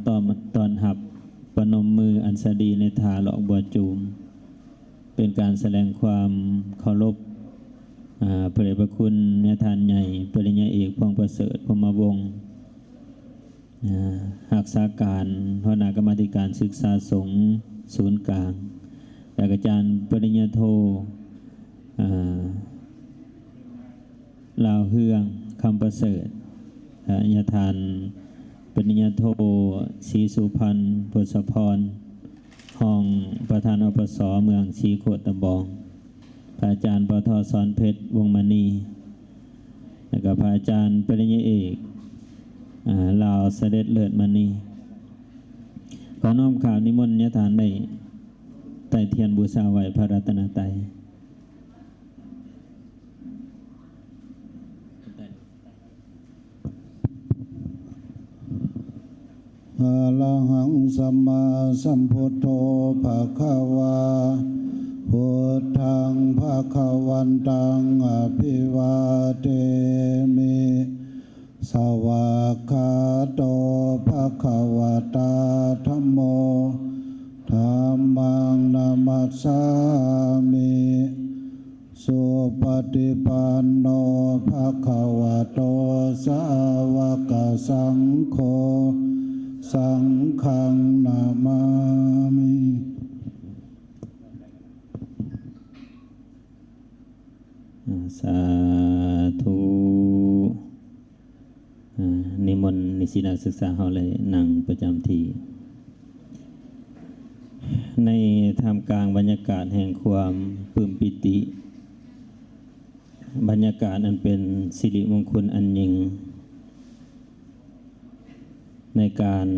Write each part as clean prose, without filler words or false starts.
ตอนหับปนมมืออันสดีในถาหลอกบัวจูมเป็นการแสดงความเคารพพระเดชพระคุณแม่ทานใหญ่ปริญญาเอกพงประเสริฐพรหมวงศ์รักษาการหัวหน้ากรรมาธิการศึกษาสงฆ์ศูนย์กลางอาจารย์ปริญญาโทลาวเฮืองคำประเสริฐญาทานปริญญาโทศรีสุพรรณพุทธพรห้องประธานอปสเมืองศรีโคตบองพระอาจารย์ปทสอนเพชรวงมณีแล้วก็พระอาจารย์ปริญญาเอกลาวเสด็จเลิศมณีขอน้อมข่าวนิมนต์ญาทานได้ไต่เทียนบูชาไหวพระรัตนตรัยอะระหังสัมมาสัมพุทโธภะคะวาพุทธังภะคะวันตังอภิวาเทมิสวากขาโตภะคะวะตาธัมโมธัมมังนามัสสามิสุปฏิปันโนภะคะวะโตสาวกสังโฆสังฆังนามามิสาธุนิมนต์นิสิตนักศึกษาเฮาเลยนั่งประจำที่ในท่ามกลางบรรยากาศแห่งความปลื้มปิติบรรยากาศอันเป็นสิริมงคลอันยิ่งในการ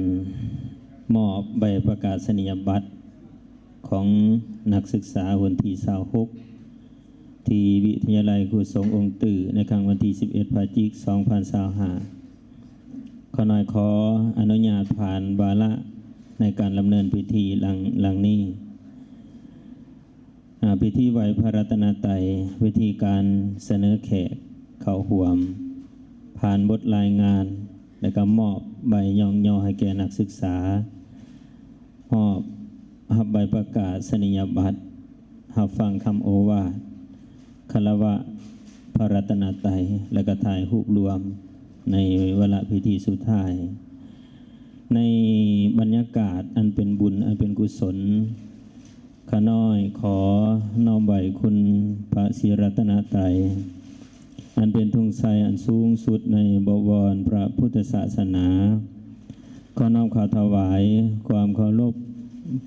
มอบใบประกาศนียบัตรของนักศึกษาวันที่26ที่วิทยาลัยครูสงฆ์องค์ตื่อในครั้งวันที่11 พฤศจิกายน 2025ขอหน่อยขออนุญาตผ่านวาระในการดำเนินพิธีหลังนี้พิธีไหว้พระรัตนตรัยวิธีการเสนอแขกเข้าห่วมผ่านบทรายงานและก็มอบใบย่อให้แก่นักศึกษามอบใบประกาศนียบัตรรับฟังคำโอวาทคารวะพระรัตนตรัยและก็ถ่ายรูปรวมในเวลาพิธีสุดท้ายในบรรยากาศอันเป็นบุญอันเป็นกุศลข้าน้อยขอน้อมใบคุณพระศรีรัตนตรัยอันเป็นธงชัยอันสูงสุดในบวรพระพุทธศาสนาขอน้อมข่าวถวายความเคารพ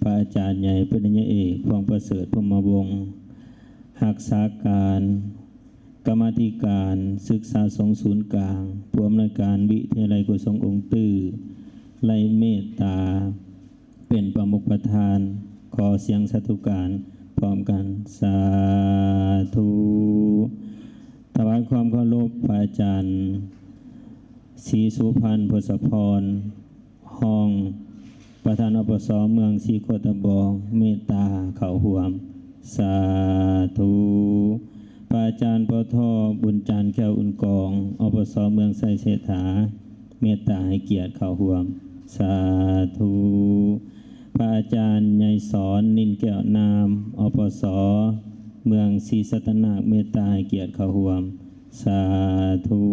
พระอาจารย์ใหญ่ปริญญาเอกพงประเสริฐพรหมวงศ์รักษาการกรรมาธิการศึกษาสงฆ์ศูนย์กลางผู้อำนวยการวิทยาลัยกุศลองค์ตื้อไล่เมตตาเป็นประมุขประธานขอเสียงสาธุการพร้อมกันสาธุถวายความเคารพพระอาจารย์ศรีสุพรรณพุทธพรห้องประธานอปสเมืองศรีโคตบองเมตตาเขาห่วมสาธุพระอาจารย์ปทบุญจันทร์แก้วอุ่นกองอปสเมืองไซเศรษฐาเมตตาให้เกียรติเขาห่วมสาธุพระอาจารย์ใหญ่สอนนินแก้วนามอปสเมืองศรีสัตนาเมตตาให้เกียรติเขาห่วมสาธุ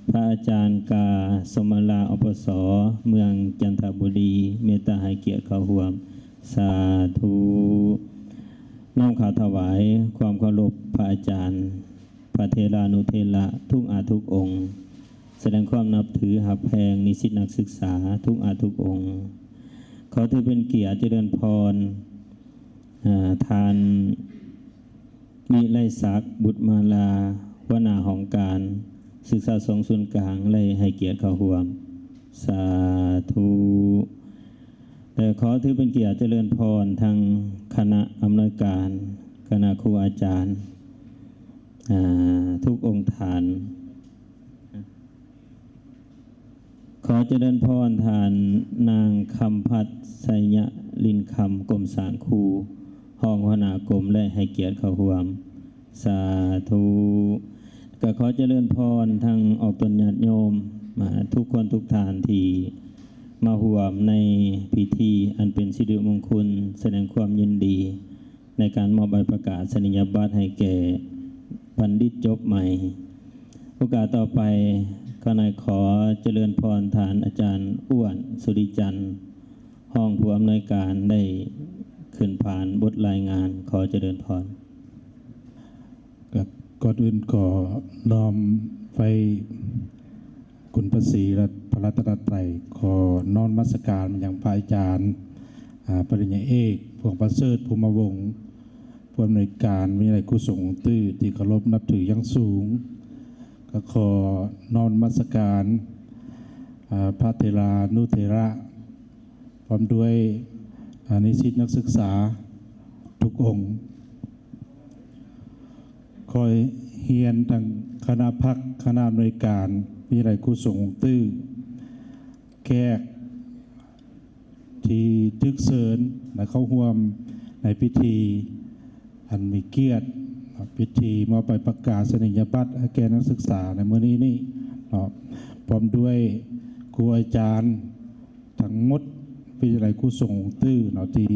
พระอาจารย์กาสมลาอปสเมืองจันทบุรีเมตตาให้เกียรติเขาห่วมสาธุน้อมข่าวถวายความเคารพพระอาจารย์พระเทรานุเทระทุกอาทุกองค์แสดงความนับถือหักแพงนิสิตนักศึกษาทุกอาทุกองค์ขอถือเป็นเกียรติเจริญพรทานมิไลศักดิ์บุตรมาลาวนาของการศึกษาสงฆ์ศูนย์กลางเลยให้เกียรติเขาห่วมสาธุแต่ขอถือเป็นเกียรติเจริญพรทางคณะอำนวยการคณะครูอาจารย์ทุกองค์ฐานขอเจริญพรทานนางคำพัฒน์ไสยะลินคำกรมสารครูห้องหัวหน้ากรมและให้เกียรติเขาห่วมสาธุก็ขอเจริญพรทางออกตนญาติโยมมาทุกคนทุกฐานที่ มาร่วมในพิธีอันเป็นสิริมงคลแสดงความยินดีในการมอบใบประกาศนียบัตรให้แก่บัณฑิตจบใหม่โอกาสต่อไปก็นายขอเจริญพรฐานอาจารย์อ้วนสุริจันทร์ห้องผู้อำนวยการได้ขึ้นผ่านบทรายงานขอเจริญพร กับก่อนอื่นก็น้อมไฟคุณพระศรีและพระรัตนตรัยขอนอนมัสการอย่างพระอาจารย์ปริญญาเอกพวงประเสริฐภูมิวงศ์ผู้อำนวยการวิทยาลัยกุศลตื้อที่เคารพนับถืออย่างสูงก็ขอนอนมัสการพระเทรานุเทระพร้อมด้วยนิสิตนักศึกษาทุกองค์คอยเฮียนทางคณะพักคณะอำนวยการวิทยาลัยกุศลตื้อแขกที่ทึกเสริญและเข้าร่วมในพิธีอันมีเกียรติพิธีมอบใบประกาศนียบัตรแก่นักศึกษาในมื้อนี้นี่พร้อมด้วยครูอาจารย์ทั้งหมดวิทยาลัยกุศลตื้อที่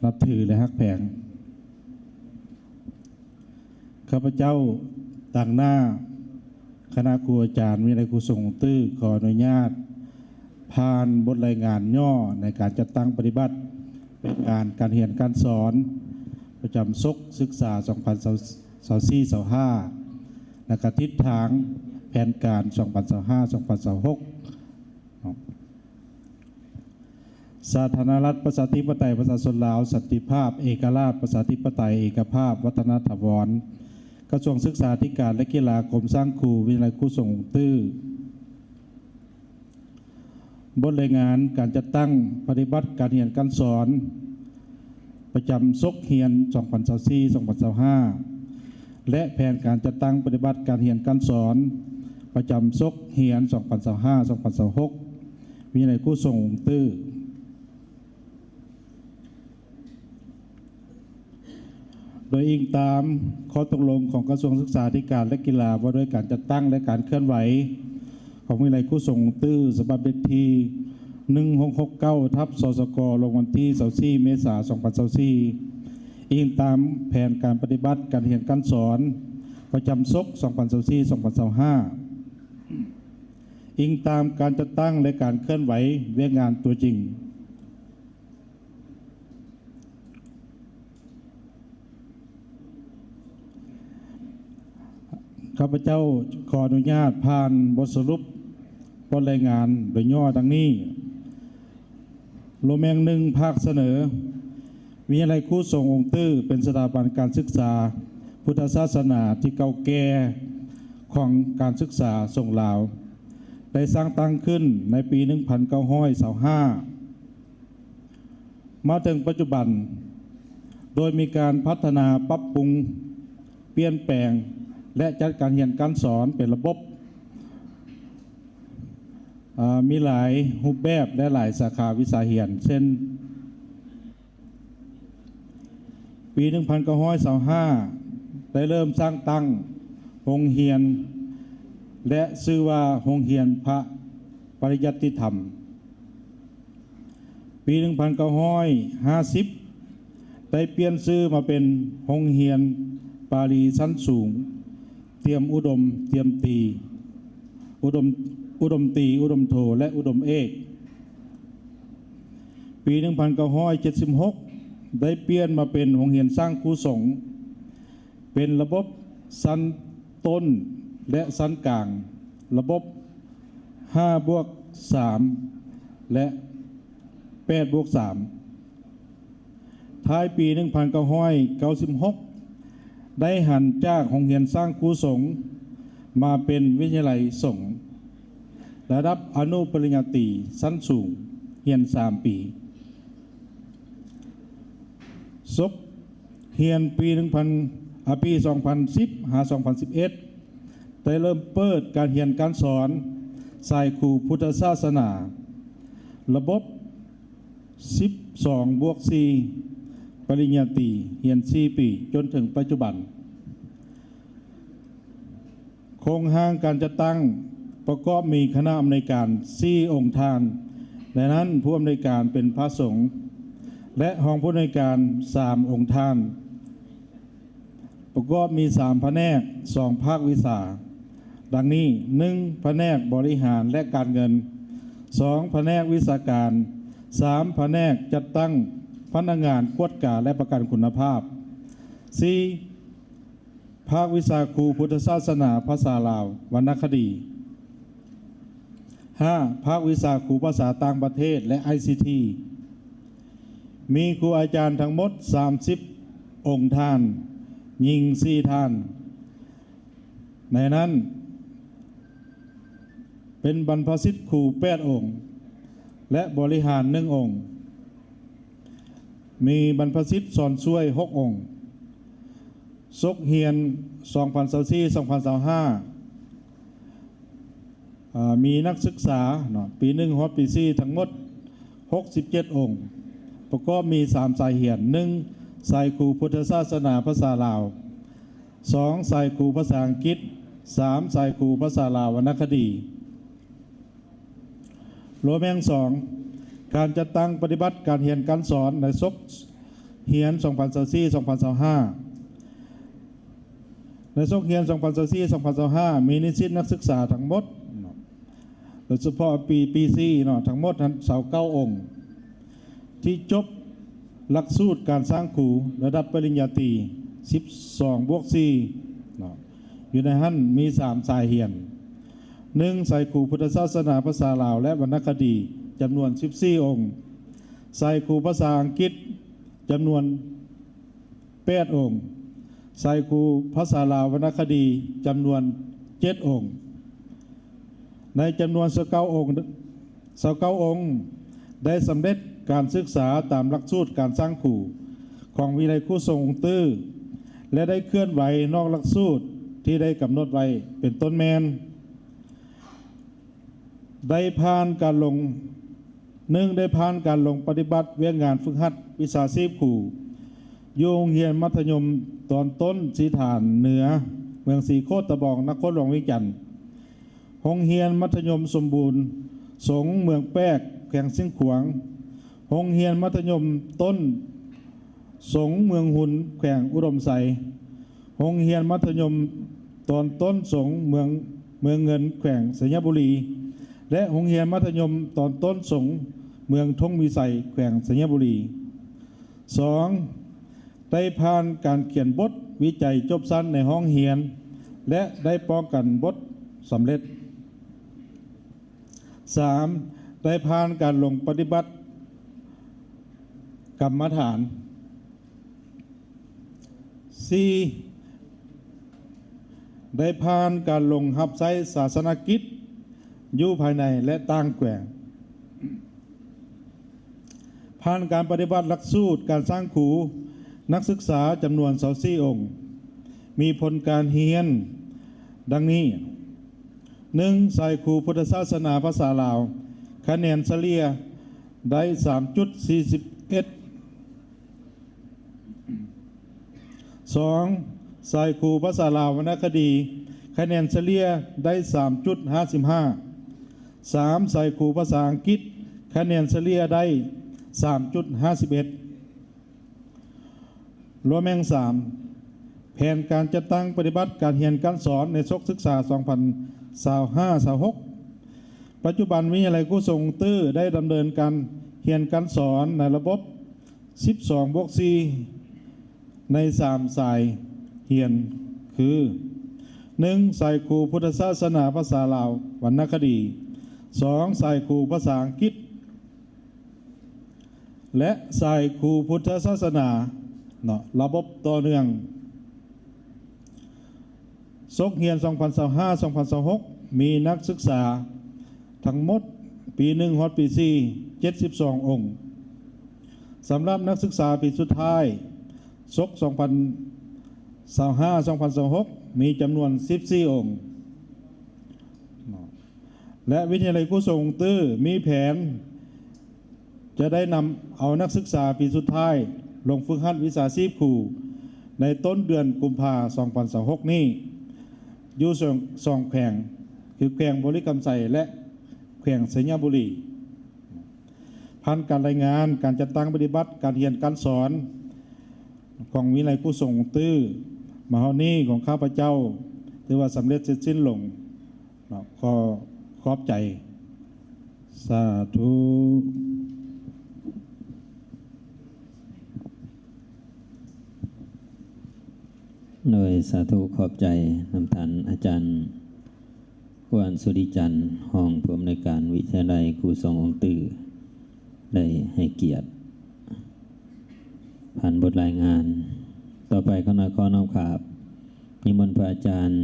รับถือและฮักแพงข้าพเจ้าต่างหน้าคณะครูอาจารย์วิทยาลัยกุศลตื้อขออนุญาตผ่านบทรายงานย่อในการจัดตั้งปฏิบัติเป็นการเรียนการสอนประจำศึกษา 2024-25 และกทิศทางแผนการ 2025-2026 สาธารณรัฐประชาธิปไตยประชาชนลาวสันติภาพเอกราชประชาธิปไตยเอกภาพวัฒนถาวรกระทรวงศึกษาธิการและกีฬากรมสร้างครูวิทยาลัยกุศลตื้อบทรายงานการจัดตั้งปฏิบัติการเรียนการสอนประจำเรียน 2024-2025 และแผนการจัดตั้งปฏิบัติการเรียนการสอนประจำเรียน 2025-2026 วิทยาลัยกุศลตื้อโดยอิงตามข้อตกลงของกระทรวงศึกษาธิการและกีฬาว่าด้วยการจัดตั้งและการเคลื่อนไหวของวิทยาลัยกุศลตื้อฉบับเลขที่ 1669/สสกลงวันที่24 เมษายน 2024 อิงตามแผนการปฏิบัติการเรียนการสอนประจำ2024-2025 อิงตามการจัดตั้งและการเคลื่อนไหวเวียกงานตัวจริงข้าพเจ้าขออนุญาตผ่านบทสรุปบทรายงานโดยย่อดังนี้โลแมงหนึ่งภาคเสนอวิทยาลัยกุศลตื้อเป็นสถาบันการศึกษาพุทธศาสนาที่เก่าแก่ของการศึกษาทรงลาวได้สร้างตั้งขึ้นในปี 1925 มาถึงปัจจุบันโดยมีการพัฒนาปรับปรุงเปลี่ยนแปลงและจัดการเรียนการสอนเป็นระบบมีหลายรูปแบบและหลายสาขาวิชาเรียนเช่นปี 1925 ได้เริ่มสร้างตั้งโรงเรียนและชื่อว่าโรงเรียนพระปริยัติธรรมปี 1950 ได้เปลี่ยนชื่อมาเป็นโรงเรียนปาลีชั้นสูงเตรียมอุดมเตรียมตีอุดมตีอุดมโทและอุดมเอกปี 1976 ได้เปลี่ยนมาเป็นโรงเรียนสร้างครูสงฆ์เป็นระบบชั้นต้นและชั้นกลางระบบ 5+3 และ 8+3 ท้ายปี 1996 ได้หันจากโรงเรียนสร้างครูสงฆ์มาเป็นวิทยาลัยสงฆ์ระดับอนุปริญญาตรีชั้นสูงเรียน 3 ปีเรียนปี 2010-2011 ได้เริ่มเปิดการเรียนการสอนสายครูพุทธศาสนาระบบ 12+4 ปริญญาตรีเรียน 4 ปีจนถึงปัจจุบันโครงสร้างการจัดตั้งประกอบมีคณะอำนวยการ4องค์ทาน ดังนั้นผู้อำนวยการเป็นพระสงฆ์และห้องผู้อำนวยการ3องค์ท่านประกอบมี3แผนก2ภาควิชาดังนี้ 1. แผนกบริหารและการเงิน 2. แผนกวิชาการ 3. แผนกจัดตั้งพนักงานกวดกาและประกันคุณภาพ 4. ภาควิชาครูพุทธศาสนาภาษาลาววรรณคดี 5. ภาควิชาครูภาษาต่างประเทศและ ICT มีครูอาจารย์ทั้งหมด30องค์ท่านหญิง4ท่านในนั้นเป็นบรรพชิตครู8องค์และบริหาร1องค์มีบรรพชิตสอนช่วย6องค์ซกเฮียน2024-2025มีนักศึกษาปี1ฮอดปี4ทั้งหมด67องค์ประกอบมี3สายเหียน 1. สายครูพุทธศาสนาภาษาลาว 2. สายครูภาษาอังกฤษ 3. สายครูภาษาลาววรรณคดีรวมแห่ง2การจัดตั้งปฏิบัติการเรียนการสอนในซกเฮียน2024-2025ในซกเฮียน2024-2025มีนิสิตนักศึกษาทั้งหมดโดยเฉพาะปี4ทั้งหมด29องค์ที่จบหลักสูตรการสร้างครูระดับปริญญาตรี12+4อยู่ในหั่นมี3สายเรียน 1. สายครูพุทธศาสนาภาษาลาวและวรรณคดีจำนวน14องค์สายครูภาษาอังกฤษจำนวน8องค์สายครูภาษาลาววรรณคดีจำนวน7องค์ในจำนวน29องค์ได้สำเร็จการศึกษาตามหลักสูตรการสร้างครูของวิทยาลัยครูทรงตื้อและได้เคลื่อนไหวนอกหลักสูตรที่ได้กำหนดไว้เป็นต้นแมนได้ผ่านการลงได้ผ่านการลงปฏิบัติเวียงงานฝึกหัดวิชาชีพครูโรงเรียนมัธยมตอนต้นสีฐานเหนือเมืองสีโคตรตะบองนครหลวงวิจันทร์โรงเรียนมัธยมสมบูรณ์สงเมืองแป๊กแขวงเชียงขวางโรงเรียนมัธยมต้นสงเมืองหุนแขวงอุดมไสโรงเรียนมัธยมตอนต้นสงเมืองเงินแขวงสัญญบุรีและโรงเรียนมัธยมตอนต้นสงเมืองทงมีไสแขวงสัญญบุรี 2. ได้ผ่านการเขียนบทวิจัยจบสั้นในห้องเรียนและได้ป้องกันบทสำเร็จ 3. ได้ผ่านการลงปฏิบัติกรรมฐาน 4. ได้ผ่านการลงรับใช้ศาสนกิจอยู่ภายในและต่างแขวงผ่านการปฏิบัติหลักสูตรการสร้างครูนักศึกษาจำนวน24องค์มีผลการเรียนดังนี้ 1. สายครูพุทธศาสนาภาษาลาวคะแนนเฉลี่ยได้ 3.41 2. สายครูภาษาลาววรรณคดีคะแนนเฉลี่ยได้ 3.55 3. สายครูภาษาอังกฤษคะแนนเฉลี่ยได้ 3.51 รวมแห่ง3แผนการจัดตั้งปฏิบัติการเรียนการสอนในศกศึกษา 2025-26 ปัจจุบันวิทยาลัยครูทรงตื้อได้ดำเนินการเรียนการสอนในระบบ 12+4 ใน3สายเรียนคือ 1. สายครูพุทธศาสนาภาษาลาววรรณคดี 2. สายครูภาษาอังกฤษและสายครูพุทธศาสนาระบบต่อเนื่องศกเรียน 2025-2026 มีนักศึกษาทั้งหมดปี1ฮอดปี4 72องค์สำหรับนักศึกษาปีสุดท้ายศก 2025-2026 มีจำนวน14องค์และวิทยาลัยครูทรงตื้อมีแผนจะได้นำเอานักศึกษาปีสุดท้ายลงฝึกหัดวิชาชีพครูในต้นเดือนกุมภาพันธ์ 2026 นี้อยู่2แขวงคือแขวงบริกรรมไสและแขวงสัญญบุรี พันธ์การรายงานการจัดตั้งปฏิบัติการเรียนการสอนของวิไลผู้ทรงตื้อมหานี้ของข้าพเจ้าถือว่าสำเร็จเสร็จสิ้นลงขอขอบใจสาธุ โดยสาธุขอบใจนำทันอาจารย์ขวัญสุริจันทร์ห้องผู้อำนวยการวิทยาลัยครูทรงองค์ตื้อได้ให้เกียรติผ่านบทรายงานต่อไปขณะขอน้อมขาบนิมนต์พระอาจารย์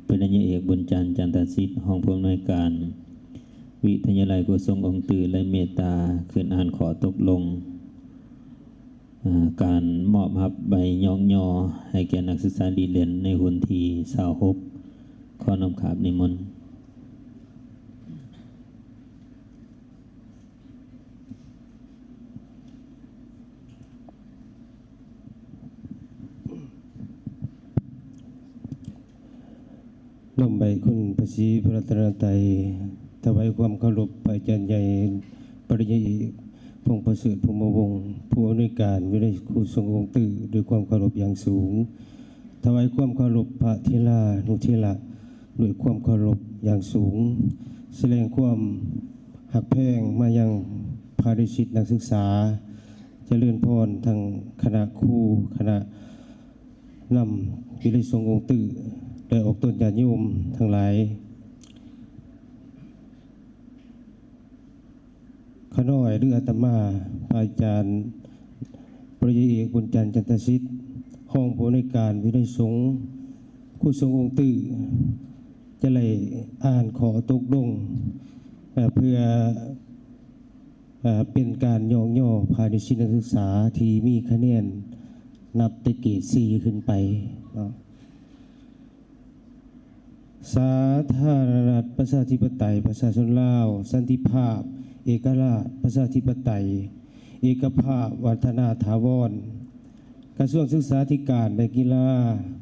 ปริญญาเอกบุญจันทร์จันทสิทธิ์ห้องผู้อำนวยการวิทยาลัยครูทรงองค์ตื้อและเมตตาขึ้นอ่านขอตกลงการมอบรับใบย่องย่อให้แก่นักศึกษาดีเด่นในหุ่นที่26ข้อน้อมขาบนิมนต์น้อมใบคุณพระศรีพระรัตนตรัยถวายความเคารพพระอาจารย์ใหญ่ปริญญาเอกพงษ์ประเสริฐภูมิวงศ์ผู้อำนวยการวิทยาลัยครูทรงองค์ตื้อด้วยความเคารพอย่างสูงถวายความเคารพพระเทลานุเทระด้วยความเคารพอย่างสูงแสดงความหักแพงมายังภาริสิทธินักศึกษาเจริญพรทางคณะครูคณะนำวิทยาลัยทรงองค์ตื้อได้ออกตนญาติโยมทั้งหลายข้าน้อยหรืออาตมาอาจารย์ปริญญาเอกบุญจันทร์จันทสิทธิ์ห้องผู้อำนวยการวิทยาลัยสงฆ์ครูทรงองค์ตื้อจะเลยอ่านขอตกลงเพื่อเป็นการย่องย่อภายในชั้นนักศึกษาที่มีคะแนนนับแต่เกรด 4 ขึ้นไปสาธารณรัฐประชาธิปไตยประชาชนลาวสันติภาพเอกราชประชาธิปไตยเอกภาพวัฒนาถาวรกระทรวงศึกษาธิการและกีฬา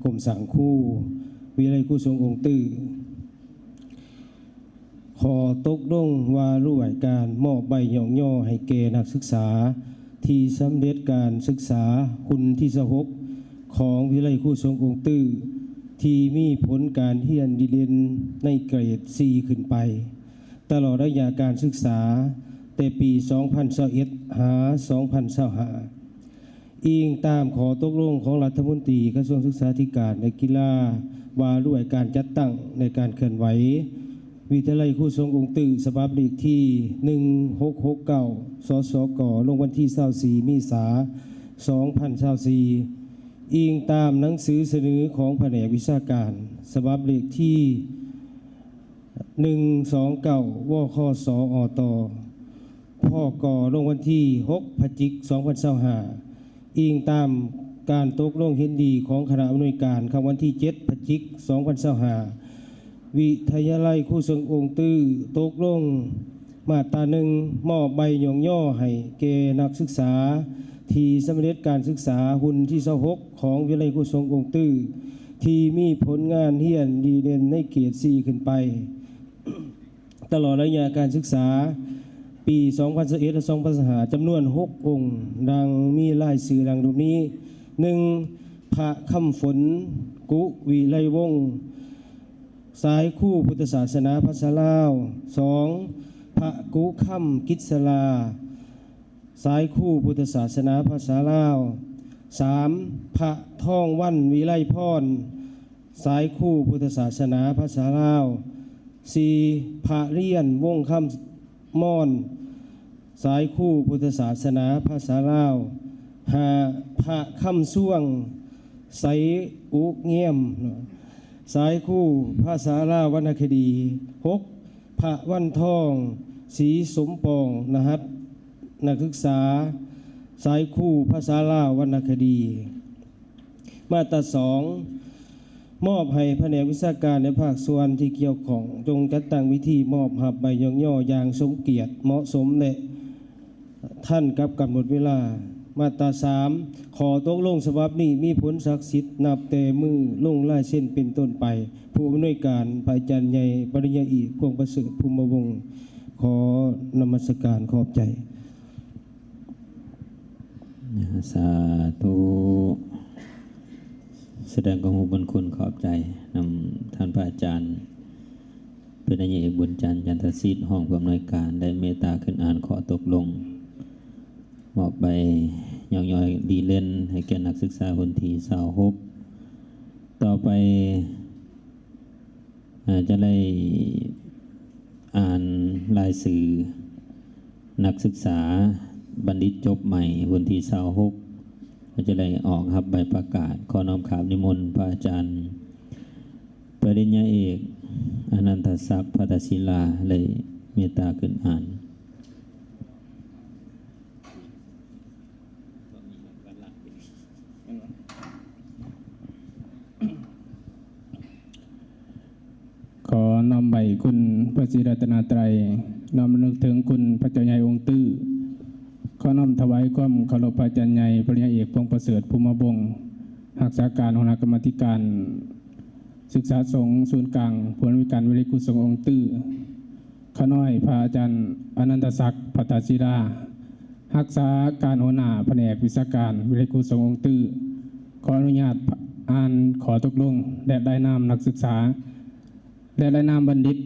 กรมสังคูวิทยาลัยครูทรงองค์ตื้อขอตกลงว่าร่วมการมอบใบย่องย่อให้แก่นักศึกษาที่สำเร็จการศึกษาหุ่นที่26ของวิทยาลัยครูทรงองค์ตื้อที่มีผลการเรียนดีเด่นในเกรด 4 ขึ้นไปตลอดระยะการศึกษาแต่ปี 2021 หา 2025อิงตามขอตกลงของรัฐมนตรีกระทรวงศึกษาธิการและกีฬาว่าด้วยการจัดตั้งในการเคลื่อนไหววิทยาลัยครูทรงองค์ตื้อฉบับเลขที่ 1669 สสก ลงวันที่24 เมษายน 2024อิงตามหนังสือเสนอของแผนกวิชาการฉบับเลขที่ 129 วคสอตพ่อกลงวันที่ 6 พฤศจิกายน 2025อิงตามการตกลงเห็นดีของคณะอำนวยการคำวันที่ 7 พฤศจิกายน 2025วิทยาลัยครูทรงองค์ตื้อตกลงมาตรา1มอบใบย่องย่อให้แก่นักศึกษาที่สำเร็จการศึกษาหุ่นที่26ของวิทยาลัยครูทรงองค์ตื้อที่มีผลงานเรียนดีเด่นในเกรด 4 ขึ้นไปตลอดระยะการศึกษาปี 2021 และ 2025จำนวน 6 องค์ดังมีรายชื่อดังนี้ 1. พระคำฝนกุวิไลวงศ์สายคู่พุทธศาสนาภาษาลาว 2. พระกุคำกิษลาสายคู่พุทธศาสนาภาษาลาว 3. พระท่องวันวิไลพรสายคู่พุทธศาสนาภาษาลาว 4. พระเลียนวงคำม่อนสายคู่พุทธศาสนาภาษาลาว 5. พระคำส่วงไสอุเงียมสายคู่ภาษาลาววรรณคดี 6. พระวันทองศรีสมปองนักศึกษาสายคู่ภาษาลาววรรณคดีมาตรา 2มอบให้แผนกวิชาการในภาคส่วนที่เกี่ยวข้องจงจัดตั้งวิธีมอบหับใบย่องย่ออย่างสมเกียรติเหมาะสมและท่านกับกำหนดเวลามาตรา 3ขอตกลงฉบับนี้มีผลศักดิ์สิทธิ์นับแต่มือลงลายเส้นเป็นต้นไปผู้อำนวยการพระอาจารย์ใหญ่ปริญญาเอกพงษ์ประเสริฐภูมิวงศ์ขอนมัสการขอบใจ สาธุแสดงความบุญคุณขอบใจนำท่านพระอาจารย์เป็นนายเอกบุญจันทร์ยันทศิษย์ห้องผู้อำนวยการได้เมตตาขึ้นอ่านขอตกลงมอบใบย่อยๆดีเล่นให้แก่นักศึกษาคนที่26ต่อไปจะได้อ่านรายสื่อนักศึกษาบัณฑิตจบใหม่วันที่26ก็จะได้ออกครับใบประกาศขอน้อมขามนิมนต์พระอาจารย์ปริญญาเอกอนันตศักดิ์พัทศิลาเลยเมตตาขึ้นอ่านขอนำใบคุณพระศรีรัตนตรัยนำนึกถึงคุณพระเจ้าใหญ่องค์ตื้อขอนำถวายความเคารพพระอาจารย์ใหญ่ปริญญาเอกพงษ์ประเสริฐภูมิบงศ์รักษาการคณะกรรมาธิการศึกษาสงฆ์ศูนย์กลางผู้อำนวยการวิริกุศลองค์ตื้อข้าน้อยพระอาจารย์อนันตศักดิ์พัทศิลารักษาการหัวหน้าแผนกวิชาการวิริกุศลองค์ตื้อขออนุญาตอ่านขอตกลงและได้นามนักศึกษาและได้นามบัณฑิต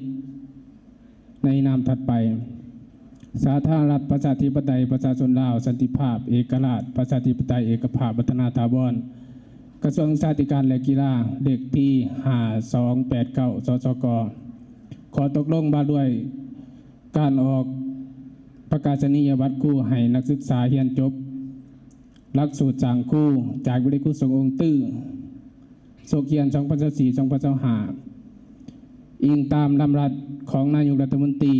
ในนามถัดไปสาธารณรัฐประชาธิปไตยประชาชนลาวสันติภาพเอกราชประชาธิปไตยเอกภาพพัฒนาถาวรกระทรวงศึกษาธิการและกีฬาเด็กที่5289สสกขอตกลงว่าด้วยการออกประกาศนียบัตรครูให้นักศึกษาเรียนจบหลักสูตรจางครูจากวิทยาลัยสงฆ์องค์ตื้อโซเคียน2004-2025อิงตามลำรัสของนายกรัฐมนตรี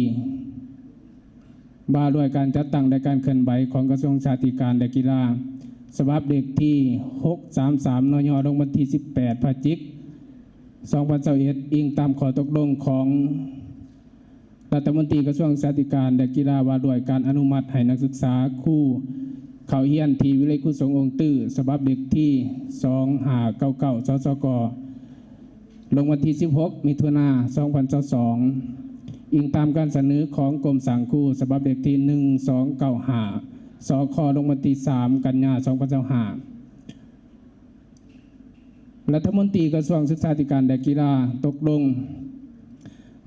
ว่าด้วยการจัดตั้งและการเคลื่อนไหวของกระทรวงศึกษาธิการและกีฬาฉบับเด็กที่633นย.ลงวันที่18พฤศจิกายน2021อิงตามข้อตกลงของรัฐมนตรีกระทรวงศึกษาธิการและกีฬาว่าด้วยการอนุมัติให้นักศึกษาคู่เข้าเรียนที่วิทยาลัยครูสงฆ์องค์ตื้อฉบับเด็กที่2599สสกลงวันที่16มิถุนายน2022อิงตามการเสนอของกรมสังคูฉบับเด็กที่1295สคลงวันที่3กันยายน2025รัฐมนตรีกระทรวงศึกษาธิการและกีฬาตกลง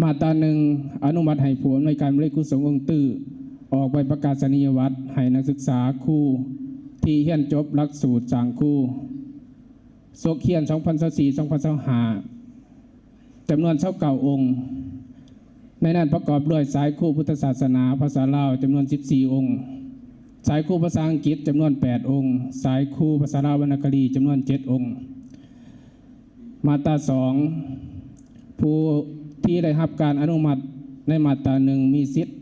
มาตรา1อนุมัติให้ผู้อำนวยการวิทยาลัยครูสงฆ์องค์ตื้อออกใบประกาศนียบัตรให้นักศึกษาครูที่เรียนจบหลักสูตรสังคูโซเคียน2024-2025จำนวน29องค์ในนั้นประกอบด้วยสายครูพุทธศาสนาภาษาลาวจำนวน14องค์สายครูภาษาอังกฤษจำนวน8องค์สายครูภาษาลาววรรณคดีจำนวน7องค์มาตรา2ผู้ที่ได้รับการอนุมัติในมาตรา1มีสิทธิ์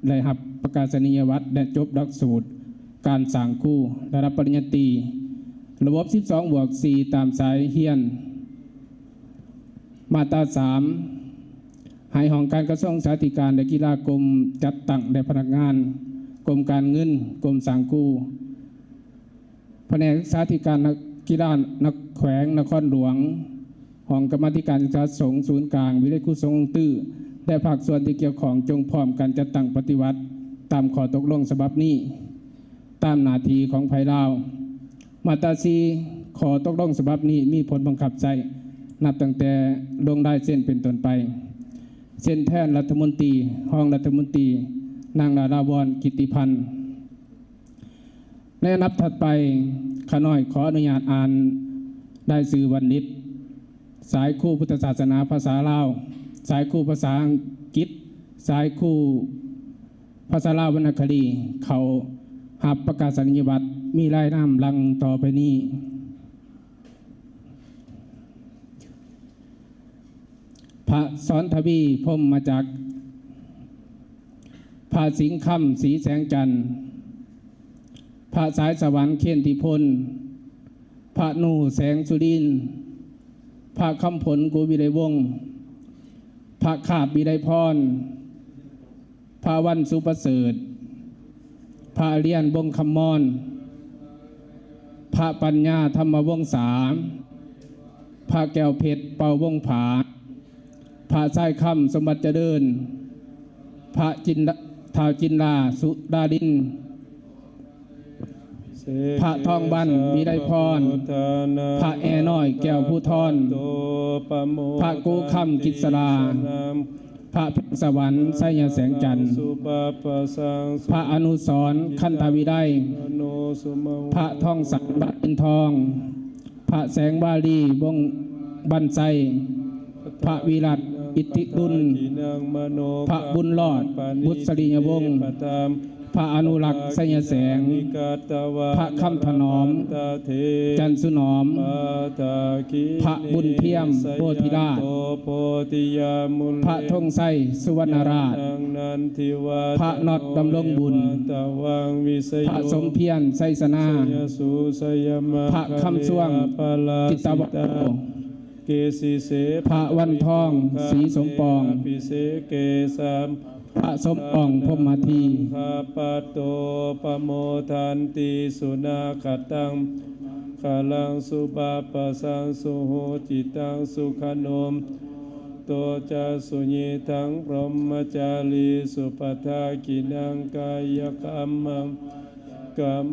ได้รับประกาศนียบัตรและจบหลักสูตรการสร้างครูระดับปริญญาตรีระบบ12+4ตามสายเรียนมาตรา3ให้ห้องการกระทรวงศึกษาธิการและกีฬากรมจัดตั้งและพนักงานกรมการเงินกรมสังคูแผนกศึกษาธิการกีฬานักแขวงนครหลวงห้องกรรมาธิการศึกษาสงฆ์ศูนย์กลางวิทยาลัยครูสงฆ์องค์ตื้อและภาคส่วนที่เกี่ยวข้องจงพร้อมกันจัดตั้งปฏิวัติตามข้อตกลงฉบับนี้ตามหน้าที่ของภายลาวมาตรา4ข้อตกลงฉบับนี้มีผลบังคับใช้นับตั้งแต่ลงได้เส้นเป็นต้นไปเส้นแทนรัฐมนตรีห้องรัฐมนตรีนางดาวรกิติพันธ์ในนับถัดไปข้าน้อยขออนุญาตอ่านได้สื่อวันนิดสายคู่พุทธศาสนาภาษาลาวสายคู่ภาษาอังกฤษสายคู่ภาษาลาววรรณคดีเขาหับประกาศนียบัตรมีรายนามลังต่อไปนี้พระสอนทวีพรหมมาจากพระสิงห์คำศรีแสงจันทร์พระสายสวรรค์เขียนติพลพระนูแสงสุดินพระคำผลกุวิไลวงศ์พระขาบวิไลพรพระวันสุประเสริฐพระเลียนบงคำมอนพระปัญญาธรรมวงศาพระแก้วเพชรเป่าวงผาพระสายคำสมบัติเจริญพระท้าวจินดาสุดาดิน พระทองบันวิไลพรพระแอน้อยแก้วผู้ทอนพระกูคำกิษราพระสวรรค์ไสยแสงจันทร์พระอนุสรณ์คันธวิไลพระทองสักบันทอง พระแสงวาลีวงบันไซพระวิรัตอิทธิกุลพระบุญรอดบุตรสริยวงศ์พระอนุรักษ์ไสยแสงพระคำถนอมจันสุนอมพระบุญเทียมโพธิราชพระธงไสสุวรรณราชพระนอดดำรงบุญพระสมเพียรไสสนาพระคำช่วงจิตตวัตโตพระวันทองศรีสมปองพระสมปองพรหมทีข้าปัตโตปโมทันติสุนาคตังคาลังสุบาปสังสุโหจิตังสุขโนมโตจะสุญิทังพรหมจารีสุปทากินังกายกรรมังกัม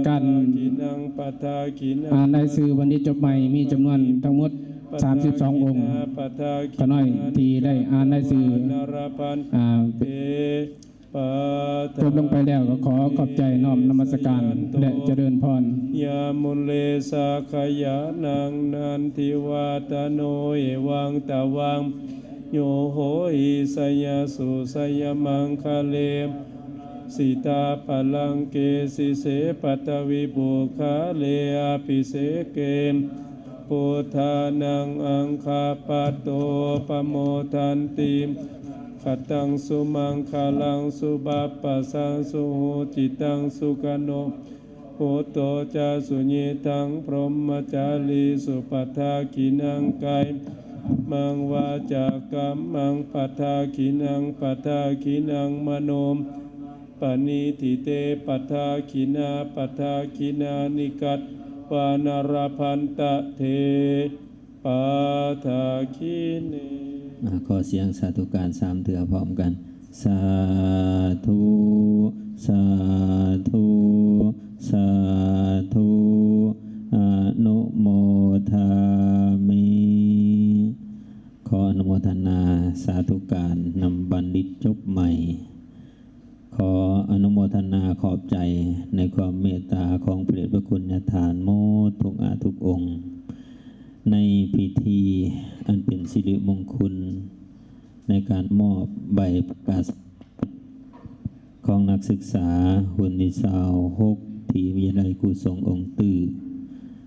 กันกินังปทากินังในสื่อวันนี้จบใหม่มีจำนวนทั้งหมด32 องค์ก็น้อยที่ได้อ่านในสื่อจบลงไปแล้วก็ขอขอบใจน้อมนมัสการและเจริญพรยามุเลสาขยานังนันทิวาตโนเอวังตะวังโยโหหิสยสุสยมังคะเลมสิตาปลังเกสิเสปัตวิบุคาเลอภิเสเกมพุทธานังอังคาปัตโตปโมทันติขตังสุมังคาลังสุบัปปะสังสุโหจิตังสุขโนโหโตจาสุญิตังพรหมจารีสุปัฏฐากินังกายมังวาจากัมมังปัฏฐากินังปัฏฐากินังมโนมปณิทิเตปัฏฐากินาปัฏฐากินานิกัตปานารพันตะเทปัฏฐากิเนขอเสียงสาธุการ3 เถื่อพร้อมกันสาธุสาธุสาธุอนุโมทามิขออนุโมทนาสาธุการนำบัณฑิตจบใหม่ขออนุโมทนาขอบใจในความเมตตาของพระเดชพระคุณญาติฐานโมทุกอาทุกองค์ในพิธีอันเป็นสิริมงคลในการมอบใบประกาศของนักศึกษาหุ่นนิสาว6ที่วิทยาลัยครูสงฆ์องค์ตื้อ